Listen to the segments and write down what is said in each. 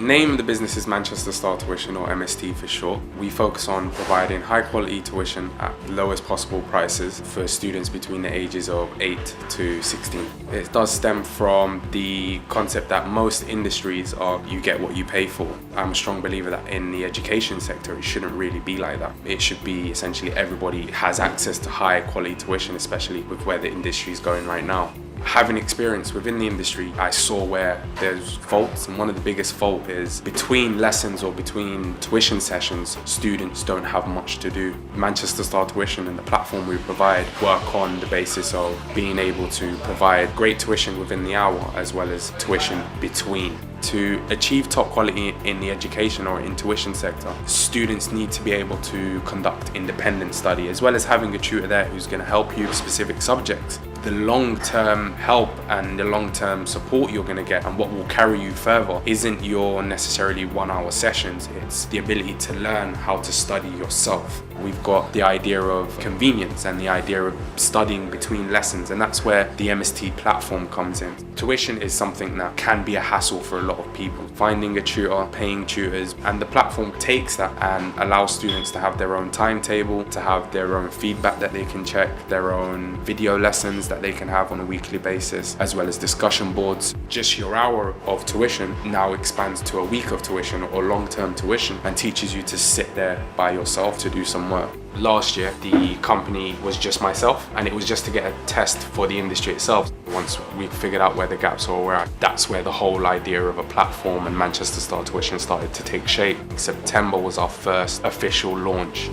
name of the business is Manchester Star Tuition, or MST for short. We focus on providing high quality tuition at the lowest possible prices for students between the ages of 8 to 16. It does stem from the concept that most industries are you get what you pay for. I'm a strong believer that in the education sector it shouldn't really be like that. It should be essentially everybody has access to high quality tuition, especially with where the industry is going right now. Having experience within the industry, I saw where there's faults, and one of the biggest fault is between lessons or between tuition sessions, students don't have much to do. Manchester Star Tuition and the platform we provide work on the basis of being able to provide great tuition within the hour as well as tuition between. To achieve top quality in the education or in tuition sector, students need to be able to conduct independent study as well as having a tutor there who's going to help you with specific subjects. The long-term help and the long-term support you're going to get and what will carry you further isn't your necessarily 1 hour sessions, it's the ability to learn how to study yourself. We've got the idea of convenience and the idea of studying between lessons, and that's where the MST platform comes in. Tuition is something that can be a hassle for a lot of people. Finding a tutor, paying tutors, and the platform takes that and allows students to have their own timetable, to have their own feedback that they can check, their own video lessons that they can have on a weekly basis, as well as discussion boards. Just your hour of tuition now expands to a week of tuition or long-term tuition and teaches you to sit there by yourself to do some work. Last year, the company was just myself, and it was just to get a test for the industry itself. Once we figured out where the gaps were, that's where the whole idea of a platform and Manchester Star Tuition started to take shape. September was our first official launch.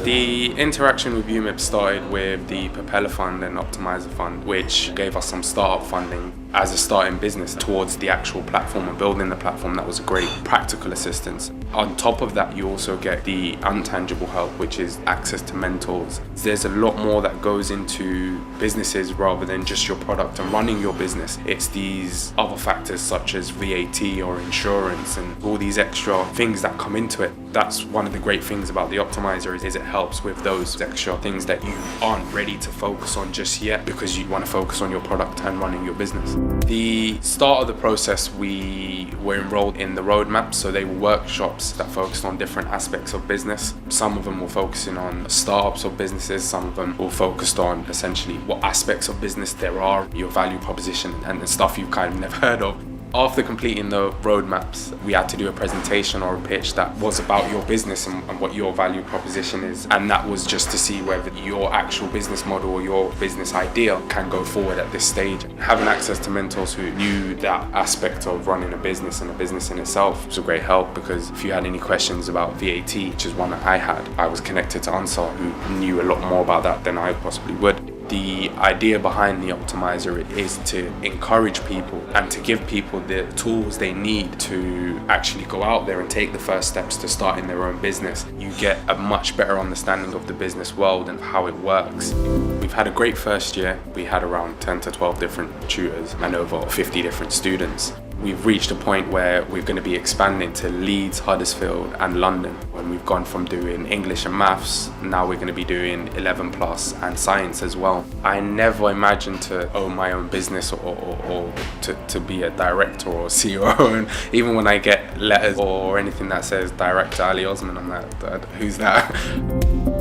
The interaction with UMIP started with the Propeller Fund and Optimizer Fund, which gave us some startup funding as a starting business towards the actual platform and building the platform. That was a great practical assistance. On top of that, you also get the intangible help, which is access to mentors. There's a lot more that goes into businesses rather than just your product and running your business. It's these other factors such as VAT or insurance and all these extra things that come into it. That's one of the great things about the Optimizer is it helps with those extra things that you aren't ready to focus on just yet because you want to focus on your product and running your business. The start of the process, we were enrolled in the roadmap, so they were workshops that focused on different aspects of business. Some of them were focusing on startups or businesses, some of them were focused on essentially what aspects of business there are, your value proposition and stuff you've kind of never heard of. After completing the roadmaps, we had to do a presentation or a pitch that was about your business and what your value proposition is. And that was just to see whether your actual business model or your business idea can go forward at this stage. Having access to mentors who knew that aspect of running a business and a business in itself was a great help, because if you had any questions about VAT, which is one that I had, I was connected to Ansar, who knew a lot more about that than I possibly would. The idea behind the Optimizer is to encourage people and to give people the tools they need to actually go out there and take the first steps to starting their own business. You get a much better understanding of the business world and how it works. We've had a great first year. We had around 10 to 12 different tutors and over 50 different students. We've reached a point where we're going to be expanding to Leeds, Huddersfield and London. When we've gone from doing English and maths, now we're going to be doing 11 plus and science as well. I never imagined to own my own business or to be a director or CEO. And even when I get letters or anything that says Director Ali Osman, I'm like, who's that?